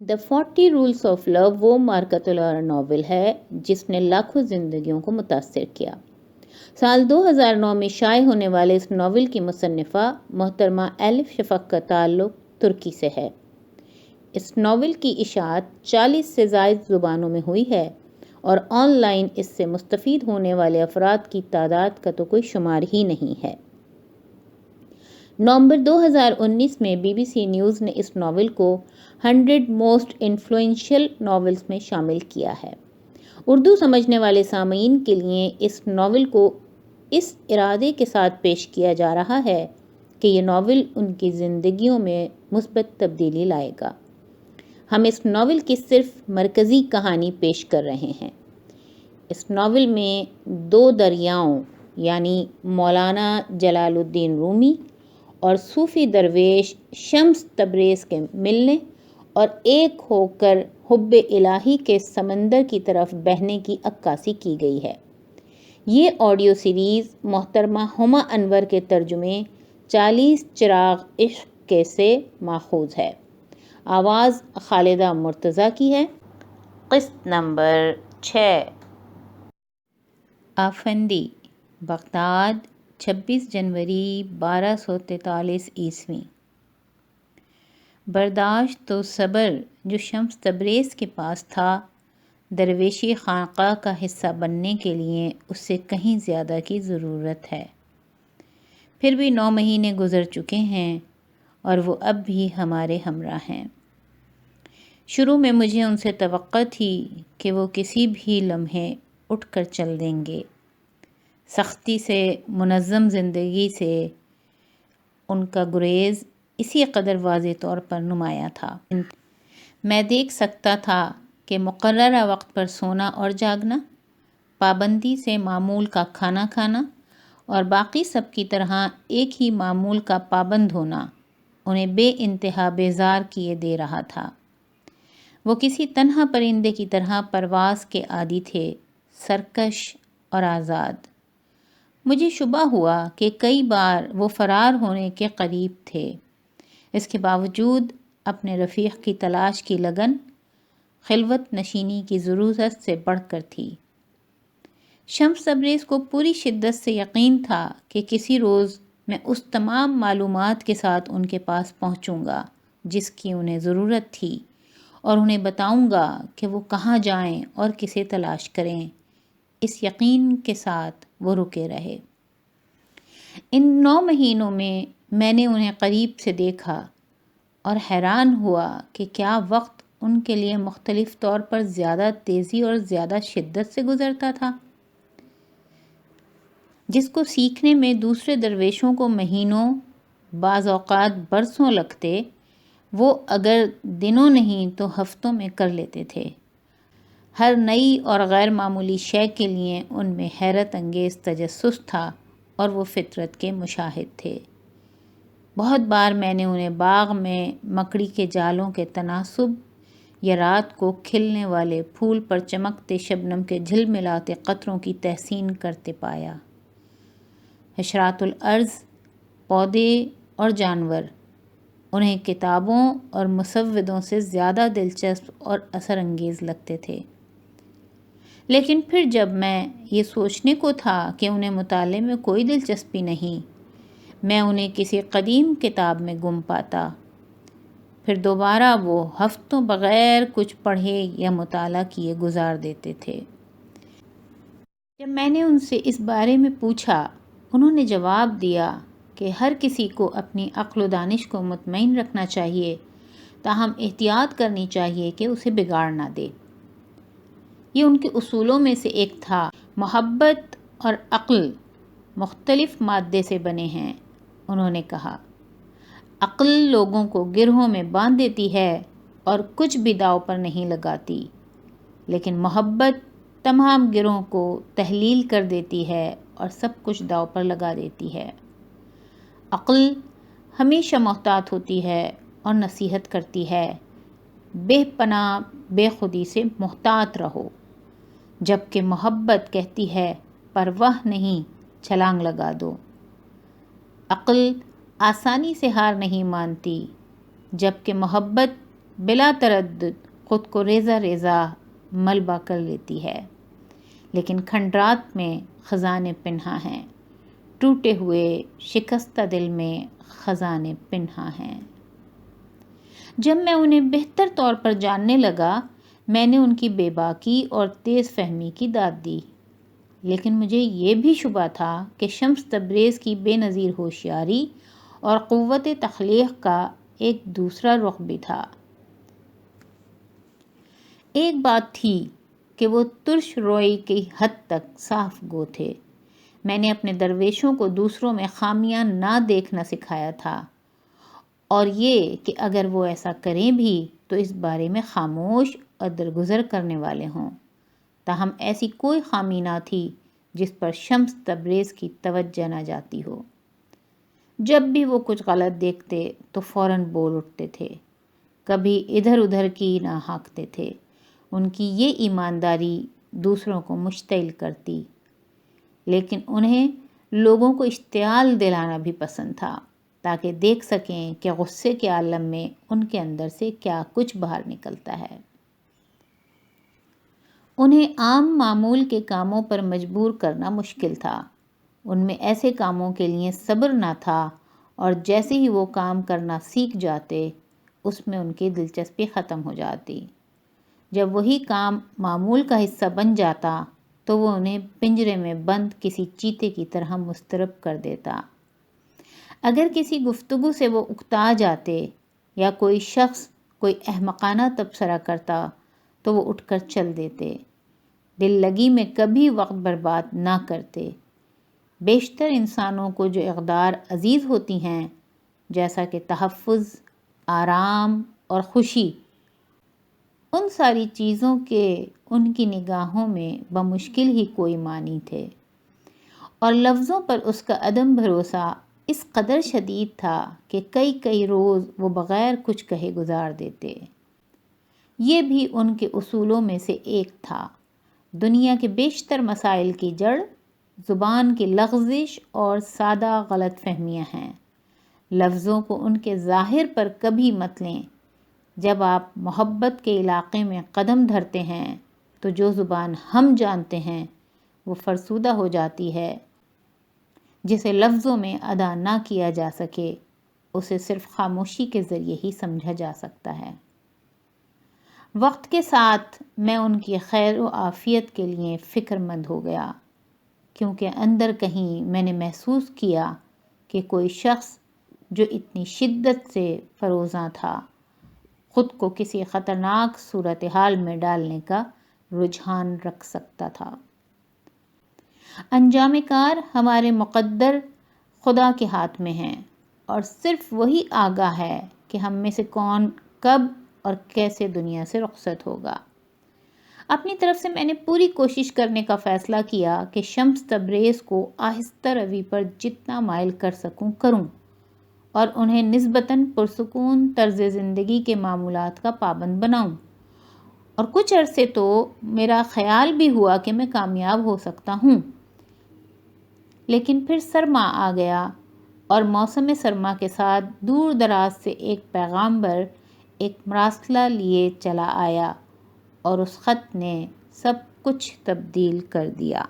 The 40 rules of لو وہ مارکتولارا novel ہے جس نے لاکھوں زندگیوں کو متاثر کیا۔ سال 2009 میں شائع ہونے والے اس ناول کی مصنفہ محترمہ ایلف شفق کا تعلق ترکی سے ہے۔ اس ناول کی اشاعت 40 سے زائد زبانوں میں ہوئی ہے اور آن لائن اس سے مستفید ہونے والے افراد کی تعداد کا تو کوئی شمار ہی نہیں ہے۔ نومبر 2019 میں بی بی سی نیوز نے اس ناول کو 100 موسٹ انفلوئنشل ناولز میں شامل کیا ہے۔ اردو سمجھنے والے سامعین کے لیے اس ناول کو اس ارادے کے ساتھ پیش کیا جا رہا ہے کہ یہ ناول ان کی زندگیوں میں مثبت تبدیلی لائے گا۔ ہم اس ناول کی صرف مرکزی کہانی پیش کر رہے ہیں۔ اس ناول میں 2 دریاؤں یعنی مولانا جلال الدین رومی اور صوفی درویش شمس تبریز کے ملنے اور ایک ہو کر حب الہی کے سمندر کی طرف بہنے کی عکاسی کی گئی ہے۔ یہ آڈیو سیریز محترمہ ہما انور کے ترجمے 40 چراغ عشق کے سے ماخوذ ہے۔ آواز خالدہ مرتضیٰ کی ہے۔ قسط نمبر 6۔ آفندی، بغداد، 26 جنوری 1243 عیسوی۔ برداشت تو صبر جو شمس تبریز کے پاس تھا، درویشی خانقاہ کا حصہ بننے کے لیے اس سے کہیں زیادہ کی ضرورت ہے۔ پھر بھی 9 مہینے گزر چکے ہیں اور وہ اب بھی ہمارے ہمراہ ہیں۔ شروع میں مجھے ان سے توقع تھی کہ وہ کسی بھی لمحے اٹھ کر چل دیں گے۔ سختی سے منظم زندگی سے ان کا گریز اسی قدر واضح طور پر نمایاں تھا۔ میں دیکھ سکتا تھا کہ مقررہ وقت پر سونا اور جاگنا، پابندی سے معمول کا کھانا کھانا اور باقی سب کی طرح ایک ہی معمول کا پابند ہونا انہیں بے انتہا بیزار کیے دے رہا تھا۔ وہ کسی تنہا پرندے کی طرح پرواز کے عادی تھے، سرکش اور آزاد۔ مجھے شبہ ہوا کہ کئی بار وہ فرار ہونے کے قریب تھے۔ اس کے باوجود اپنے رفیق کی تلاش کی لگن خلوت نشینی کی ضرورت سے بڑھ کر تھی۔ شمس تبریز کو پوری شدت سے یقین تھا کہ کسی روز میں اس تمام معلومات کے ساتھ ان کے پاس پہنچوں گا جس کی انہیں ضرورت تھی، اور انہیں بتاؤں گا کہ وہ کہاں جائیں اور کسے تلاش کریں۔ اس یقین کے ساتھ وہ رکے رہے۔ ان 9 مہینوں میں نے انہیں قریب سے دیکھا اور حیران ہوا کہ کیا وقت ان کے لیے مختلف طور پر زیادہ تیزی اور زیادہ شدت سے گزرتا تھا۔ جس کو سیکھنے میں دوسرے درویشوں کو مہینوں، بعض اوقات برسوں لگتے، وہ اگر دنوں نہیں تو ہفتوں میں کر لیتے تھے۔ ہر نئی اور غیر معمولی شے کے لیے ان میں حیرت انگیز تجسس تھا اور وہ فطرت کے مشاہد تھے۔ بہت بار میں نے انہیں باغ میں مکڑی کے جالوں کے تناسب یا رات کو کھلنے والے پھول پر چمکتے شبنم کے جھلملاتے قطروں کی تحسین کرتے پایا۔ حشرات الارض، پودے اور جانور انہیں کتابوں اور مسودوں سے زیادہ دلچسپ اور اثر انگیز لگتے تھے۔ لیکن پھر جب میں یہ سوچنے کو تھا کہ انہیں مطالعے میں کوئی دلچسپی نہیں، میں انہیں کسی قدیم کتاب میں گم پاتا، پھر دوبارہ وہ ہفتوں بغیر کچھ پڑھے یا مطالعہ کیے گزار دیتے تھے۔ جب میں نے ان سے اس بارے میں پوچھا، انہوں نے جواب دیا کہ ہر کسی کو اپنی عقل و دانش کو مطمئن رکھنا چاہیے، تاہم احتیاط کرنی چاہیے کہ اسے بگاڑ نہ دے۔ یہ ان کے اصولوں میں سے ایک تھا۔ محبت اور عقل مختلف مادے سے بنے ہیں، انہوں نے کہا۔ عقل لوگوں کو گروہوں میں باندھ دیتی ہے اور کچھ بھی داؤ پر نہیں لگاتی، لیکن محبت تمام گروہوں کو تحلیل کر دیتی ہے اور سب کچھ داؤ پر لگا دیتی ہے۔ عقل ہمیشہ محتاط ہوتی ہے اور نصیحت کرتی ہے، بے پناہ بے خودی سے محتاط رہو، جبکہ محبت کہتی ہے پرواہ نہیں، چھلانگ لگا دو۔ عقل آسانی سے ہار نہیں مانتی، جبکہ محبت بلا تردد خود کو ریزہ ریزہ ملبہ کر لیتی ہے، لیکن کھنڈرات میں خزانے پنہاں ہیں، ٹوٹے ہوئے شکستہ دل میں خزانے پنہاں ہیں۔ جب میں انہیں بہتر طور پر جاننے لگا، میں نے ان کی بے باکی اور تیز فہمی کی داد دی، لیکن مجھے یہ بھی شبہ تھا کہ شمس تبریز کی بے نظیر ہوشیاری اور قوت تخلیق کا ایک دوسرا رخ بھی تھا۔ ایک بات تھی کہ وہ ترش روئی کی حد تک صاف گو تھے۔ میں نے اپنے درویشوں کو دوسروں میں خامیاں نہ دیکھنا سکھایا تھا، اور یہ کہ اگر وہ ایسا کریں بھی تو اس بارے میں خاموش اور درگزر کرنے والے ہوں۔ تاہم ایسی کوئی خامی نہ تھی جس پر شمس تبریز کی توجہ نہ جاتی ہو۔ جب بھی وہ کچھ غلط دیکھتے تو فوراً بول اٹھتے تھے، کبھی ادھر ادھر کی نہ ہانکتے تھے۔ ان کی یہ ایمانداری دوسروں کو مشتعل کرتی، لیکن انہیں لوگوں کو اشتعال دلانا بھی پسند تھا تاکہ دیکھ سکیں کہ غصے کے عالم میں ان کے اندر سے کیا کچھ باہر نکلتا ہے۔ انہیں عام معمول کے کاموں پر مجبور کرنا مشکل تھا۔ ان میں ایسے کاموں کے لیے صبر نہ تھا، اور جیسے ہی وہ کام کرنا سیکھ جاتے اس میں ان کی دلچسپی ختم ہو جاتی۔ جب وہی کام معمول کا حصہ بن جاتا تو وہ انہیں پنجرے میں بند کسی چیتے کی طرح مضطرب کر دیتا۔ اگر کسی گفتگو سے وہ اکتا جاتے یا کوئی شخص کوئی احمقانہ تبصرہ کرتا تو وہ اٹھ کر چل دیتے، دل لگی میں کبھی وقت برباد نہ کرتے۔ بیشتر انسانوں کو جو اقدار عزیز ہوتی ہیں، جیسا کہ تحفظ، آرام اور خوشی، ان ساری چیزوں کے ان کی نگاہوں میں بمشکل ہی کوئی معنی تھے، اور لفظوں پر اس کا عدم بھروسہ اس قدر شدید تھا کہ کئی روز وہ بغیر کچھ کہے گزار دیتے۔ یہ بھی ان کے اصولوں میں سے ایک تھا۔ دنیا کے بیشتر مسائل کی جڑ زبان کی لغزش اور سادہ غلط فہمیاں ہیں۔ لفظوں کو ان کے ظاہر پر کبھی مت لیں۔ جب آپ محبت کے علاقے میں قدم دھرتے ہیں تو جو زبان ہم جانتے ہیں وہ فرسودہ ہو جاتی ہے۔ جسے لفظوں میں ادا نہ کیا جا سکے اسے صرف خاموشی کے ذریعے ہی سمجھا جا سکتا ہے۔ وقت کے ساتھ میں ان کی خیر و عافیت کے لیے فکر مند ہو گیا، کیونکہ اندر کہیں میں نے محسوس کیا کہ کوئی شخص جو اتنی شدت سے فروزاں تھا، خود کو کسی خطرناک صورتحال میں ڈالنے کا رجحان رکھ سکتا تھا۔ انجام کار ہمارے مقدر خدا کے ہاتھ میں ہیں، اور صرف وہی آگاہ ہے کہ ہم میں سے کون کب اور کیسے دنیا سے رخصت ہوگا۔ اپنی طرف سے میں نے پوری کوشش کرنے کا فیصلہ کیا کہ شمس تبریز کو آہستہ روی پر جتنا مائل کر سکوں کروں، اور انہیں نسبتاً پرسکون طرز زندگی کے معمولات کا پابند بناؤں، اور کچھ عرصے تو میرا خیال بھی ہوا کہ میں کامیاب ہو سکتا ہوں۔ لیکن پھر سرما آ گیا، اور موسم سرما کے ساتھ دور دراز سے ایک پیغامبر ایک مراسلہ لیے چلا آیا، اور اس خط نے سب کچھ تبدیل کر دیا۔